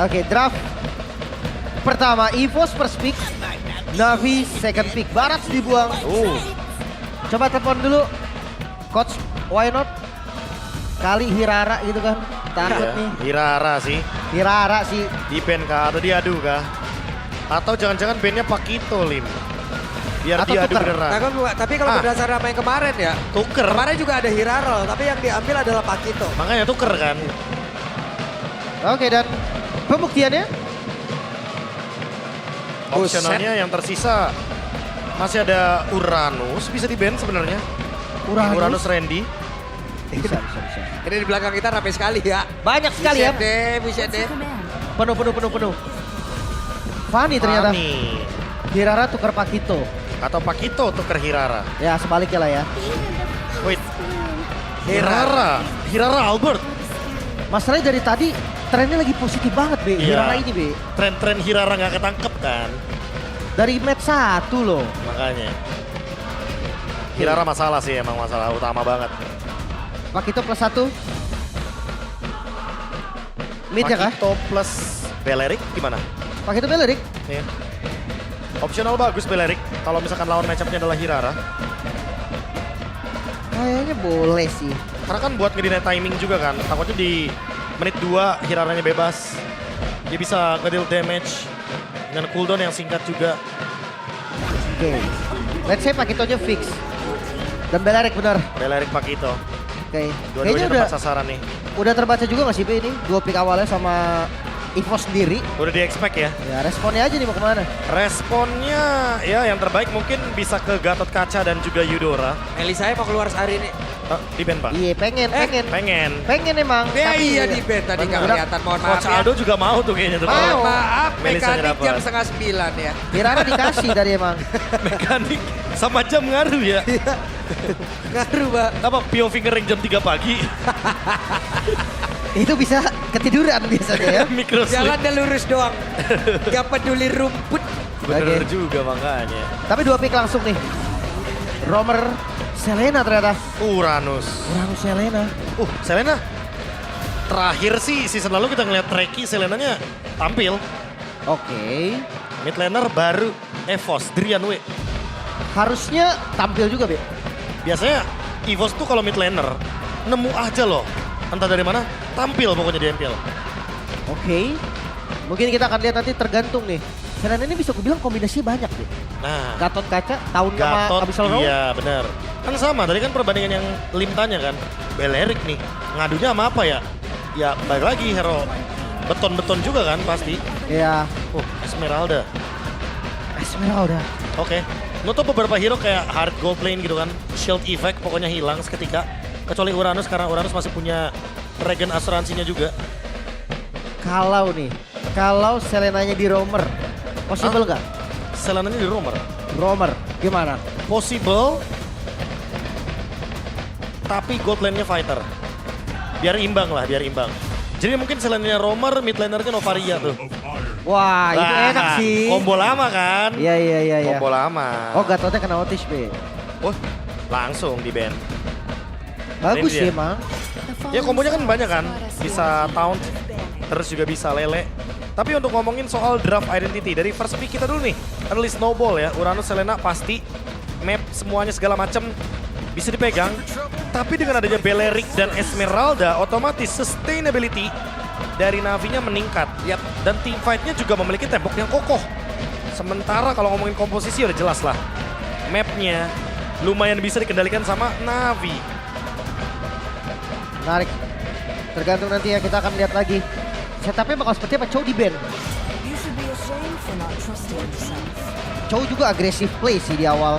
Oke, draft pertama EVOS first pick, Navi second pick. Barats dibuang. Coba telepon dulu, Coach. Why not? Kali Hirara gitu kan? Takut Iya, nih. Hirara sih. Hirara sih. Di ban kah atau diadu kah? Atau jangan-jangan bandnya Pakito Lim. Biar Atau diadu tuker. beneran. Tapi kalau berdasarkan apa yang kemarin ya, Tuker. kemarin juga ada Hirarel, tapi yang diambil adalah Pakito. Makanya tuker kan. Oke, dan pembuktiannya Opsionalnya yang tersisa masih ada Uranus, bisa di ban sebenarnya. Uranus Randy. Bisa, bisa, bisa. Ini di belakang kita rapi sekali ya. Banyak sekali ya. Bisa deh. Penuh. Fanny ternyata. Fanny. Hirara tukar Pakito. Atau Pakito tuker Hirara. Ya sebaliknya lah ya. Wait. Hirara Albert. Masalahnya dari tadi trennya lagi positif banget Be. Iya. Hirara ini Be. Tren-tren Hirara nggak ketangkep kan. Dari match 1 loh. Makanya. Hirara masalah sih, emang masalah utama banget. Pakito plus 1. Mid ya kah? Pakito plus Belerik gimana? Pakito Belerik. Iya. Opsional bagus Belerik. Kalau misalkan lawan match-up-nya adalah Hirara. Kayaknya boleh sih. Karena kan buat ngedinai timing juga kan. Takutnya di menit 2 Hiraranya bebas. Dia bisa ngedeal damage dengan cooldown yang singkat juga. Oke. Let's say Pakitonya fix. Dan Belerik benar. Belerik Pakito. Oke. Dua-duanya Kayaknya dapat sasaran nih. udah terbaca juga gak sih Be ini? 2 pick awalnya sama EVOS sendiri. Udah di-expect ya. Ya responnya aja nih mau kemana. Responnya ya yang terbaik mungkin bisa ke Gatot Kaca dan juga Eudora. Elisa mau keluar hari ini. Di band Pak? Iya pengen emang. Ya Tapi iya di band tadi nggak Udah, kelihatan, mohon maaf Coach ya. Aldo juga mau tuh kayaknya tuh. Mau. kalau Maaf, Melisanya mekanik jam dapat. 8:30 ya. Hirara dikasih dari emang. Mekanik sama jam ngaruh ya. Ngaruh, Mbak. Apa PO fingering jam 3 pagi? Itu bisa ketiduran biasanya ya. Micro Jalan sleep. dan lurus doang. Gak peduli rumput. Bener Oke. juga makanya. Tapi 2 pick langsung nih. Romer Selena ternyata. Uranus. Selena. Selena. Terakhir sih season lalu kita ngeliat Treki Selenanya tampil. Oke. Mid laner baru EVOS, Drian W. Harusnya tampil juga Be. Biasanya EVOS tuh kalau mid laner nemu aja loh. Entah dari mana, tampil pokoknya di MPL. Oke. Mungkin kita akan lihat nanti tergantung nih. Selena ini bisa gue bilang kombinasinya banyak deh. Nah, Gatot Kaca, tahun sama Gatot, Abyssal Road. iya benar. Kan sama, tadi kan perbandingan yang Lim tanya kan. Belerik nih, ngadunya sama apa ya? Ya balik lagi hero beton-beton juga kan pasti. Iya. Esmeralda. Esmeralda. Oke. Nutup beberapa hero kayak hard gold lane gitu kan. Shield effect pokoknya hilang seketika. Kecuali Uranus karena Uranus masih punya regen asuransinya juga. Kalau Selenanya di Romer, possible nggak? Selenanya di Romer, gimana? Possible. Tapi gold lane-nya fighter. Biar imbang lah, biar imbang. Jadi mungkin Selenanya Romer, mid laner-nya Novaria tuh. Wah, itu enak sih. Combo lama kan? Iya. Combo lama. Oh, Gatotnya kena otis, Be. Oh, langsung di ban. Bagus Ini sih dia. emang. Ya kombonya kan banyak kan. Bisa taunt, terus juga bisa lele. Tapi untuk ngomongin soal draft identity, dari first pick kita dulu nih. Early snowball ya, Uranus, Selena pasti. Map semuanya segala macam bisa dipegang. Tapi dengan adanya Belerik dan Esmeralda, otomatis sustainability dari Navinya meningkat. Yap. Dan team fight-nya juga memiliki tembok yang kokoh. Sementara kalau ngomongin komposisi udah jelas lah. Mapnya lumayan bisa dikendalikan sama Navi. Menarik. Tergantung nanti ya, kita akan lihat lagi. Setupnya bakal seperti apa? Chow di band. Chow juga agresif play sih di awal.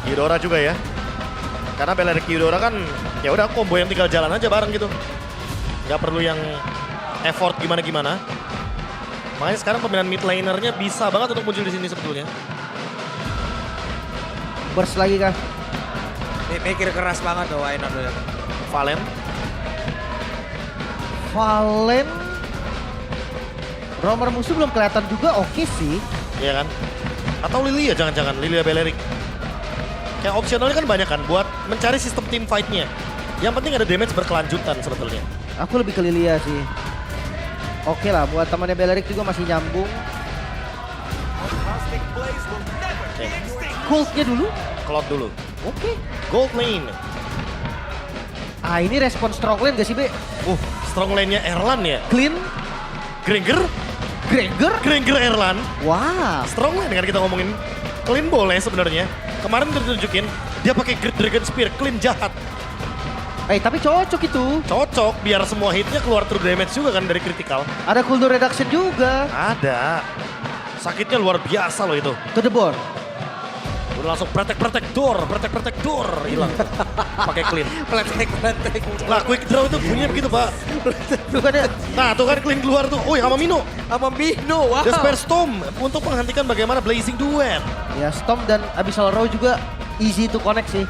Eudora juga ya. Karena Belerik Eudora kan ya udah combo yang tinggal jalan aja bareng gitu. Nggak perlu yang effort gimana-gimana. Makanya sekarang pemilihan mid lanernya bisa banget untuk muncul di sini sebetulnya. Burst lagi kah? Mikir keras banget tuh Wayne tuh. Valen. Valen. Romer musuh belum kelihatan juga, oke sih. Iya kan? Atau Lilia jangan-jangan, Lilia Belerik. Kayak opsionalnya kan banyak kan buat mencari sistem team fight-nya. Yang penting ada damage berkelanjutan sebetulnya. Aku lebih ke Lilia sih. Oke lah, buat temannya Belerik juga masih nyambung. Oke, Goldnya dulu. Cloud dulu. Oke. Gold lane. Ah ini respon strong lane gak sih Be? Strong lane-nya Erlan ya. Clean, Granger, Granger. Erlan. Wow. Strong lane kan kita ngomongin. Clean boleh sebenarnya. Kemarin udah ditunjukin dia pakai Dragon Spear, clean jahat. Tapi cocok itu. Cocok biar semua hitnya keluar true damage juga kan dari critical. Ada cooldown reduction juga. Ada. Sakitnya luar biasa loh itu. To the bone. Udah langsung protect door, hilang. Pakai clean. Pletek. Lah quick draw itu bunyinya begitu Pak. Bukannya Nah tuh kan clean keluar tuh. Oh sama Mino. Sama Mino, wow. Despair Storm untuk menghentikan bagaimana Blazing Duet. ya Storm dan Abyssal Row juga easy to connect sih.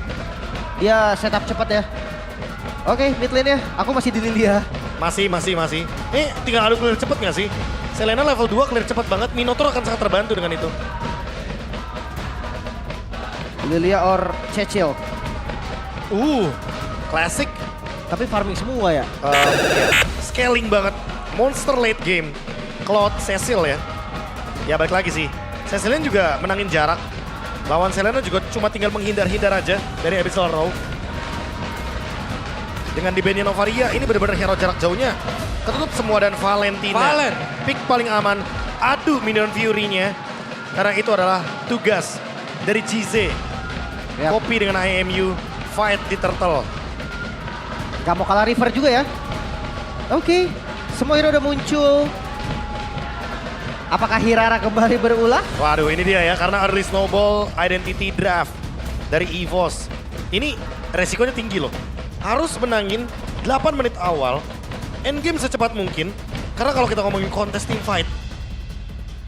Dia setup cepat ya. Oke, mid lane ya. Aku masih di Lilia. Masih. Tinggal adu clear cepet gak sih? Selena level 2 clear cepet banget. Minotaur akan sangat terbantu dengan itu. Lilia or Cecil. Classic. Tapi farming semua ya. Scaling banget. Monster late game. Cloud Cecil ya. Ya balik lagi sih. Cecilnya juga menangin jarak. Lawan Selena juga cuma tinggal menghindar-hindar aja dari Abyssal Row. Dengan di bandnya Novaria, ini benar-benar hero jarak jauhnya. Ketutup semua dan Valentina. Valen. Pick paling aman. Adu minion Fury-nya. Karena itu adalah tugas dari GZ. Yap. Copy dengan IMU. Fight di Turtle. Gak mau kalah River juga ya. Oke, semua hero udah muncul. Apakah Hirara kembali berulah? Waduh ini dia ya, karena early snowball identity draft dari EVOS. Ini resikonya tinggi loh. Harus menangin 8 menit awal, endgame secepat mungkin. Karena kalau kita ngomongin kontes team fight,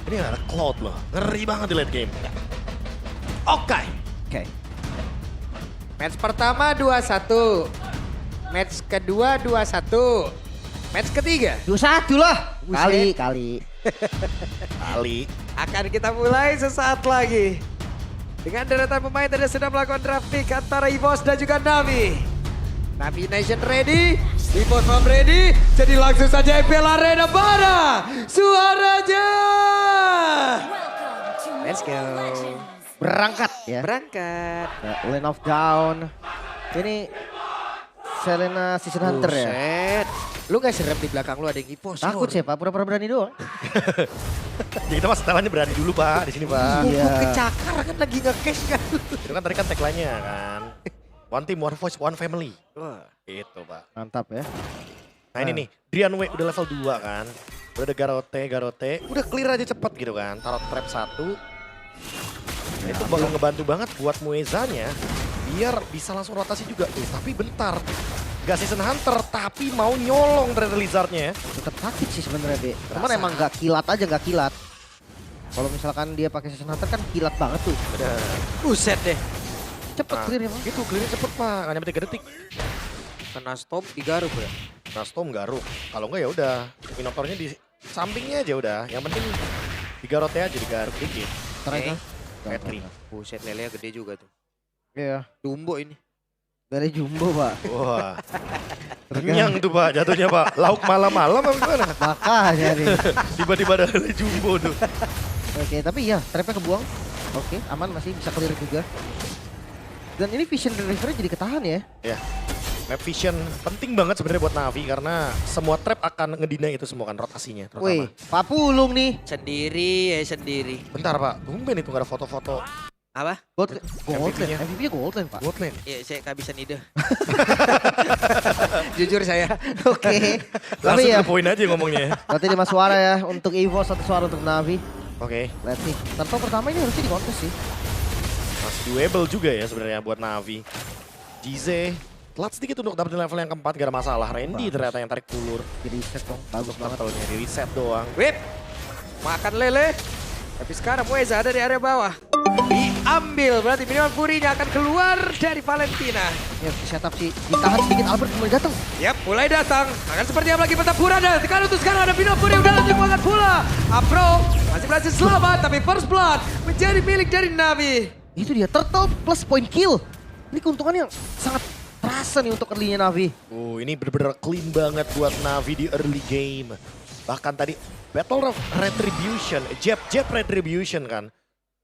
ini ada Cloud loh, ngeri banget di late game. Oke. Match pertama 2-1. Match kedua 2-1. Match ketiga 21 lah. Buset. Kali. Ali, akan kita mulai sesaat lagi. Dengan deretan pemain tadi sudah melakukan draft pick antara EVOS dan juga Navi. Navi Nation ready, EVOS Farm ready. Jadi langsung saja FPL Arena Bara. Suaranya. Let's go. Berangkat ya. Berangkat. Lane of Down. Ini Selena Season Hunter ya. Buset. Lu gak serem di belakang lu ada yang EVOS. Takut sih Pak, pura-pura berani doang. ya kita mas setelannya berani dulu Pak di sini Pak. Iya. Bungkuk kecakar kan lagi nge-cash kan. Itu kan tadi kan tagline-nya kan. One team, one voice, one family. Wah. Itu Pak. Mantap ya. Nah ini nih, Drian Wei udah level 2 kan. Udah ada Garote. Udah clear aja cepet gitu kan. Taruh trap 1. Nah, itu bakal ngebantu banget buat Muezanya. Biar bisa langsung rotasi juga. Tapi bentar. Gak season hunter, tapi mau nyolong dari Lizardnya ya. Tetap sakit sih sebenarnya Be. Cuman emang gak kilat aja, gak kilat. Kalau misalkan dia pakai Season Hunter kan kilat banget tuh. Udah. Buset deh. Cepet clear ya Bang. Itu clearnya cepet Pak, gak nyampe 3 detik. Kena stop digaruk ya. Nah Storm garuk. Kalau enggak ya udah. Minotaurnya di sampingnya aja udah. Yang penting digarote aja, digaruk dikit. Terakhir. Petri. Buset lelenya gede juga tuh. Iya. Dumbo ini. Dari Jumbo Pak. Wah. Renyang tuh Pak jatuhnya Pak. Lauk malam-malam apa gimana? Makanya nih. Tiba-tiba dari jumbo tuh. Oke, tapi ya trapnya kebuang. Oke, aman masih bisa clear juga. Dan ini vision delivery jadi ketahan ya. Ya. Map vision penting banget sebenarnya buat Navi karena semua trap akan ngedinai itu semua kan rotasinya terutama. Wih, Pak Pulung nih. Sendiri. Bentar Pak, tumben itu gak ada foto-foto Apa? Gold MVP-nya. lane. MVP-nya gold lane Pak. Gold lane. Ya saya kehabisan ide. Jujur saya. Oke. Tapi Langsung ya, ke poin aja ngomongnya ya. berarti 5 suara ya untuk Evo, 1 suara untuk Navi. Oke, Let's see. Turtle pertama ini harusnya di kontes sih. masih doable juga ya sebenarnya buat Navi. GZ telat sedikit untuk dapetin level yang keempat, gak ada masalah. Randy ternyata yang tarik ulur. Jadi reset dong, bagus banget. Turtle-nya di reset doang. Whip. Makan lele. Tapi sekarang Mueza ada di area bawah. Diambil, berarti minimal Fury-nya akan keluar dari Valentina. Ya, setup sih. Ditahan sedikit, Albert mulai datang. Yap, mulai datang. Akan seperti apa lagi pertempuran dan sekarang untuk sekarang ada minimal Fury udah lanjut banget pula. Apro masih berhasil selamat, tapi first blood menjadi milik dari Navi. Itu dia, Turtle plus point kill. Ini keuntungan yang sangat terasa nih untuk early-nya Navi. Ini bener-bener clean banget buat Navi di early game. Bahkan tadi Battle of Retribution, jab Retribution kan.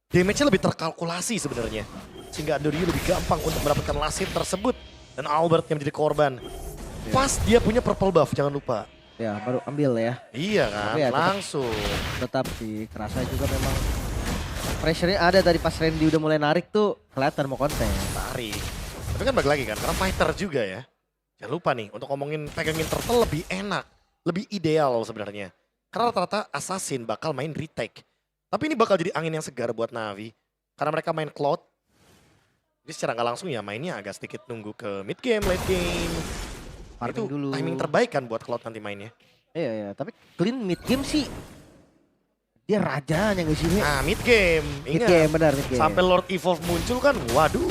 Damage-nya lebih terkalkulasi sebenarnya. Sehingga Andoryu lebih gampang untuk mendapatkan last hit tersebut. Dan Albert yang menjadi korban. Pas dia punya purple buff, jangan lupa. Ya baru ambil ya. Iya kan, Tapi ya, langsung. Tetap sih kerasa juga memang pressure-nya ada tadi pas Randy udah mulai narik tuh kelihatan mau konten. Tarik. Tapi kan balik lagi kan, karena fighter juga ya. Jangan lupa nih, untuk ngomongin pegangin turtle lebih enak. Lebih ideal sebenarnya. Karena rata-rata assassin bakal main retake. Tapi ini bakal jadi angin yang segar buat Navi. Karena mereka main Cloud. Jadi secara nggak langsung ya mainnya agak sedikit nunggu ke mid game, late game. Farming Itu dulu. timing terbaik kan buat Cloud nanti mainnya. Iya, tapi clean mid game sih. Dia rajanya nggak sih? Be? Nah mid game, Mid ingat. game benar mid game. Sampai Lord Evolve muncul kan, waduh.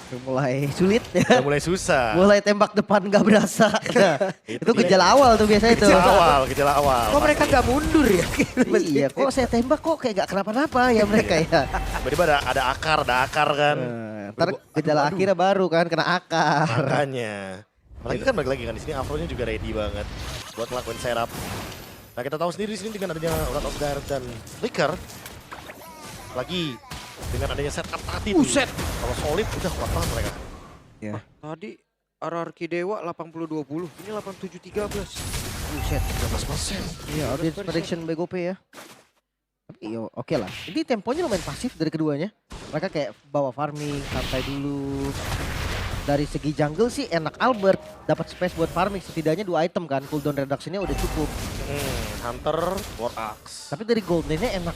Udah mulai sulit ya. Udah mulai susah. Mulai tembak depan nggak berasa. Nah, Itu itu dia. gejala awal tuh biasanya itu. Gejala awal. Kok mereka nggak mundur ya? Iya, kok saya tembak kok kayak gak kenapa-napa ya mereka ya. Tiba-tiba ada akar kan. Ntar gejala akhirnya baru kan kena akar. Makanya. Apalagi kan balik lagi kan di sini Afro-nya juga ready banget buat ngelakuin setup. Nah kita tahu sendiri di sini dengan adanya Wrath of Gyre dan Flicker. Lagi dengan adanya setup tadi tuh. Buset. Kalau solid udah kuat banget mereka. Ya, Tadi RRQ Dewa 80-20, ini 87-13. buset. 12%. Iya, audience prediction BGOP ya. Tapi yo, oke lah. Ini temponya lumayan pasif dari keduanya. Mereka kayak bawa farming, santai dulu. Dari segi jungle sih enak Albert. Dapat space buat farming, setidaknya 2 item kan. Cooldown reduction-nya udah cukup. Hunter, War Axe. Tapi dari gold lane-nya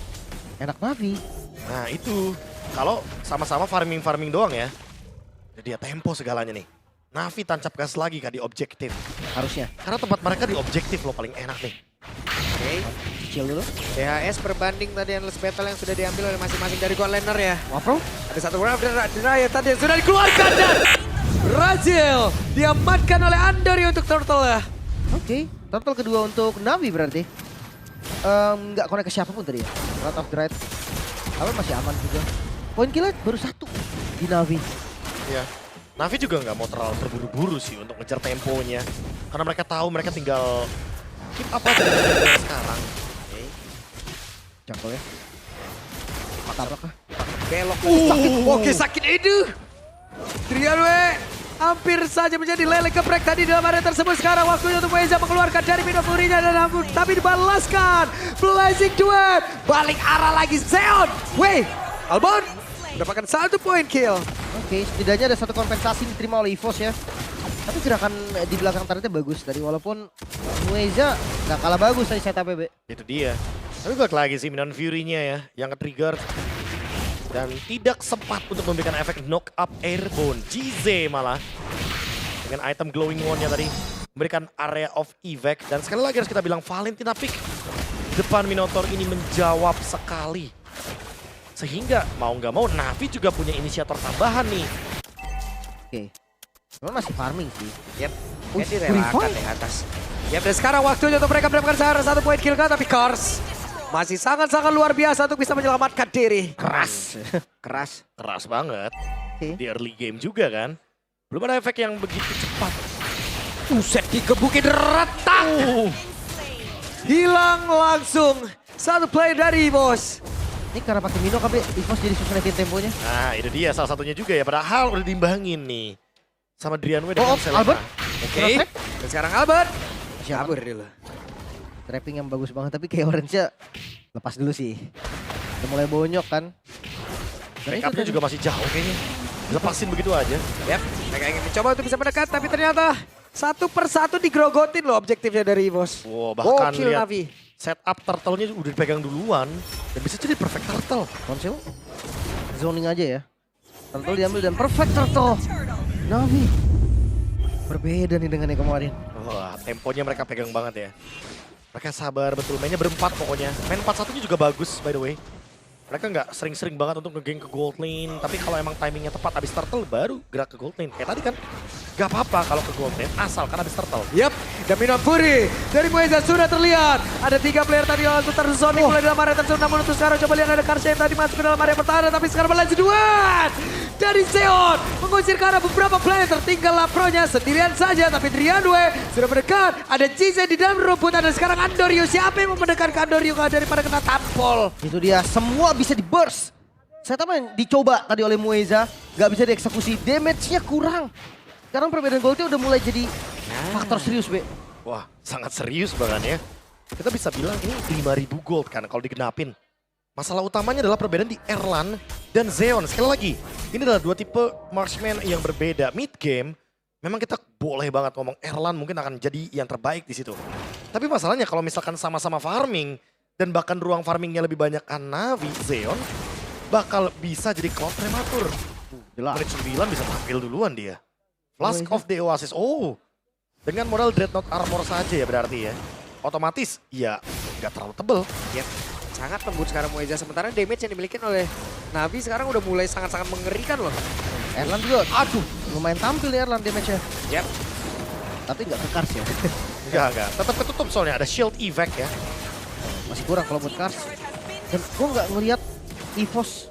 enak Navi. Nah itu, kalau sama-sama farming doang ya. Jadi ya tempo segalanya nih. Navi tancap gas lagi kan di objektif. Harusnya. Karena tempat mereka di objektif loh paling enak nih. Oke. Cicil dulu. DHS perbanding tadi endless battle yang sudah diambil oleh masing-masing dari god laner ya. Wafro? Ada satu round denial tadi yang sudah dikeluarkan dan Brazil diamankan oleh Andori untuk turtle ya. Oke. Total kedua untuk Navi berarti. Nggak connect ke siapapun tadi ya. Wrath of Dread. Tapi masih aman juga. Poin killnya baru 1 di Navi. Ya, Navi juga nggak mau terlalu terburu-buru sih untuk ngejar temponya. Karena mereka tahu mereka tinggal keep up aja dengan sekarang. Jungle ya. Tabrak kah? Belok sakit. Oke sakit itu. Trianwe hampir saja menjadi lele geprek tadi dalam area tersebut. Sekarang waktunya untuk Weza mengeluarkan dari Minofurinya dan ampun. Tapi dibalaskan. Blazing Duet. Balik arah lagi Zeon. Weh. Albon mendapatkan 1 poin kill. Oke, setidaknya ada 1 kompensasi diterima oleh EVOS ya. Tapi gerakan di belakang targetnya bagus dari walaupun Weza nggak kalah bagus tadi setup BB. Itu dia. Tapi balik lagi sih Minon Fury-nya ya, yang ke-trigger. Dan tidak sempat untuk memberikan efek knock up airborne. GZ malah. Dengan item glowing one-nya tadi. Memberikan area of evac. Dan sekali lagi harus kita bilang Valentina pick. Depan Minotaur ini menjawab sekali. Sehingga mau nggak mau Navi juga punya inisiator tambahan nih. Oke. Cuman masih farming sih. Yap. Wih, Jadi relakan di atas. Yap, dan sekarang waktunya untuk mereka mendapatkan 1 poin kill kan, tapi Kars masih sangat-sangat luar biasa untuk bisa menyelamatkan diri. Keras. Keras. Keras banget. Oke. Di early game juga kan. Belum ada efek yang begitu cepat. Buset digebukin retak. Hilang langsung. 1 play dari Bos. Ini karena pakai Mino KB, EVOS jadi susah naikin temponya. Nah itu dia salah satunya juga ya. Padahal udah diimbangin nih. Sama Drianwe dan Selena. Albert. Oke. Dan sekarang Albert. Siapa? Kabur dulu. Trapping yang bagus banget, tapi kayak orange-nya lepas dulu sih. Udah mulai bonyok kan. Dan itu Backupnya kan- juga masih jauh kayaknya. Lepasin begitu aja. Yap, mereka ingin mencoba untuk bisa mendekat, tapi ternyata 1 persatu digrogotin loh objektifnya dari Bos. Wow, bahkan Gokil lihat Navi. setup turtle-nya udah dipegang duluan. Dan bisa jadi perfect turtle. Konsil zoning aja ya. Turtle diambil dan perfect turtle. Navi. Berbeda nih dengan yang kemarin. Wah, temponya mereka pegang banget ya. Mereka sabar betul, mainnya berempat pokoknya. Main 4-1-nya juga bagus by the way. Mereka nggak sering-sering banget untuk nge-gank ke gold lane. Tapi kalau emang timingnya tepat abis turtle baru gerak ke gold lane. Kayak tadi kan, gak apa-apa kalau ke gold lane asalkan abis turtle. Yap, dan Minon Fury dari Mueza sudah terlihat. Ada 3 player tadi langsung tersonic mulai dalam area tersebut. Namun untuk sekarang coba lihat ada Karsha yang tadi masuk ke dalam area pertahanan. Tapi sekarang berlanjut duet. dari Zeon. Mengusir ke arah beberapa player, tertinggal Lapro-nya sendirian saja. Tapi Drianwe sudah mendekat. Ada Cize di dalam rumput, ada sekarang Andorio. Siapa yang mau mendekat ke Andorio daripada kena tampol? Itu dia, semua bisa di burst. Saya tahu yang dicoba tadi oleh Mueza, nggak bisa dieksekusi, damage-nya kurang. Sekarang perbedaan goldnya udah mulai jadi faktor serius, Be. Wah, sangat serius bahkan ya. Kita bisa bilang ini 5.000 gold kan kalau digenapin. Masalah utamanya adalah perbedaan di Erlan dan Zeon. Sekali lagi, ini adalah dua tipe marksman yang berbeda. Mid game, memang kita boleh banget ngomong Erlan mungkin akan jadi yang terbaik di situ. Tapi masalahnya kalau misalkan sama-sama farming dan bahkan ruang farmingnya lebih banyak kan Navi, Zeon bakal bisa jadi cloud prematur. Jelas. Menit 9 bisa tampil duluan dia. Flask of the Oasis. Oh, dengan modal Dreadnought Armor saja ya berarti ya. Otomatis ya nggak terlalu tebel. Yep. Sangat lembut sekarang Mueza. Sementara damage yang dimiliki oleh Navi sekarang udah mulai sangat-sangat mengerikan loh. Erlan juga, aduh lumayan tampil nih Erlan damage-nya. Yep. Tapi nggak ke Kars ya. Enggak. Tetap ketutup soalnya ada shield evac ya. Masih kurang kalau buat Kars. Dan gue nggak ngelihat EVOS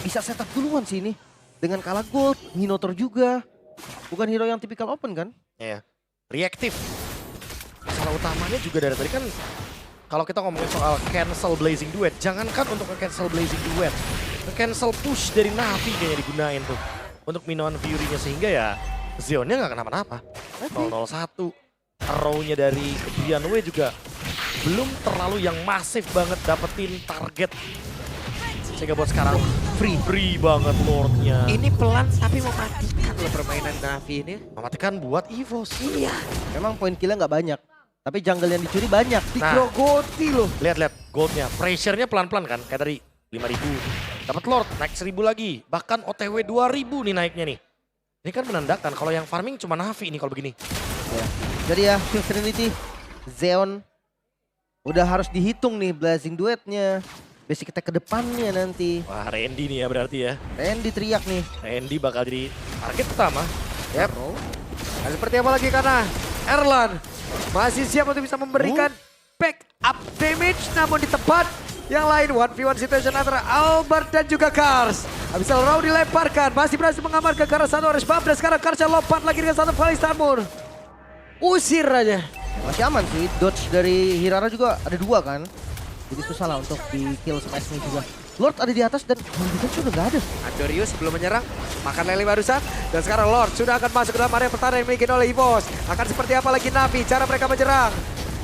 bisa setup duluan sih ini. Dengan kalah gold, Minotaur juga. Bukan hero yang tipikal open kan? Iya. Reaktif. Masalah utamanya juga dari tadi kan kalau kita ngomongin soal cancel Blazing Duet, jangankan untuk cancel Blazing Duet, cancel push dari Navi kayaknya digunain tuh untuk Minoan Fury-nya sehingga ya Zeonnya nggak kenapa-napa. 001. Arrow-nya dari Drianwe juga belum terlalu yang masif banget dapetin target. Sehingga buat sekarang free banget Lord-nya. Ini pelan tapi mematikan loh permainan Navi ini. Mematikan buat EVOS. Iya. Memang poin killnya nggak banyak. Tapi jungle yang dicuri banyak. Digrogoti loh. Lihat goldnya, pressure-nya pelan-pelan kan, kayak tadi 5.000. Dapat Lord, naik 1.000 lagi. Bahkan OTW 2.000 nih naiknya nih. Ini kan menandakan kalau yang farming cuma Navi nih kalau begini. Ya. Jadi ya, Fifth Trinity, Zeon udah harus dihitung nih Blazing Duetnya. Basic kita ke depannya nanti. Wah, Randy nih ya berarti ya. Randy teriak nih. Randy bakal jadi target pertama. Yep. Nah, seperti apa lagi karena Erlan masih siap untuk bisa memberikan back up damage, namun di tempat yang lain 1v1 situation antara Albert dan juga Kars. Habis Raw dilemparkan, masih berhasil mengamankan ke arah satu Orange Buff dan sekarang Karsnya lompat lagi dengan satu Valistan Mur. Usir aja. Masih aman sih, dodge dari Hirara juga ada 2 kan. Jadi susah lah untuk di kill sama Esme juga. Lord ada di atas dan Bandit sudah nggak ada. Andorio sebelum menyerang, makan lele barusan. Dan sekarang Lord sudah akan masuk ke dalam area pertahanan yang dimiliki oleh EVOS. Akan seperti apa lagi Navi, cara mereka menyerang.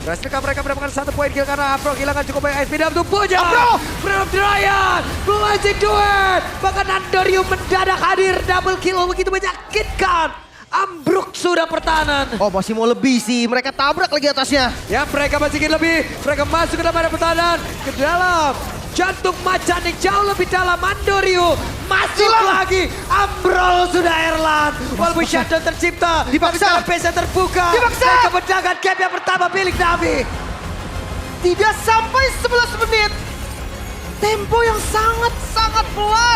Berhasilkah mereka mendapatkan 1 poin kill karena Afro kehilangan cukup banyak SP dalam tubuhnya. Afro! Freedom Dryan! Blazing Duet! Bahkan Andorio mendadak hadir, double kill begitu menyakitkan. Ambruk sudah pertahanan. Oh masih mau lebih sih, mereka tabrak lagi atasnya. Ya mereka masih ingin lebih, mereka masuk ke dalam area pertahanan. Ke dalam jantung macan yang jauh lebih dalam. Andorio masuk lagi. Ambrol sudah Erlan. Walaupun shutdown tercipta. Dipaksa. Tapi PC terbuka. Dipaksa. Dan kemenangan game yang pertama milik Navi. Tidak sampai 11 menit. Tempo yang sangat-sangat pelan.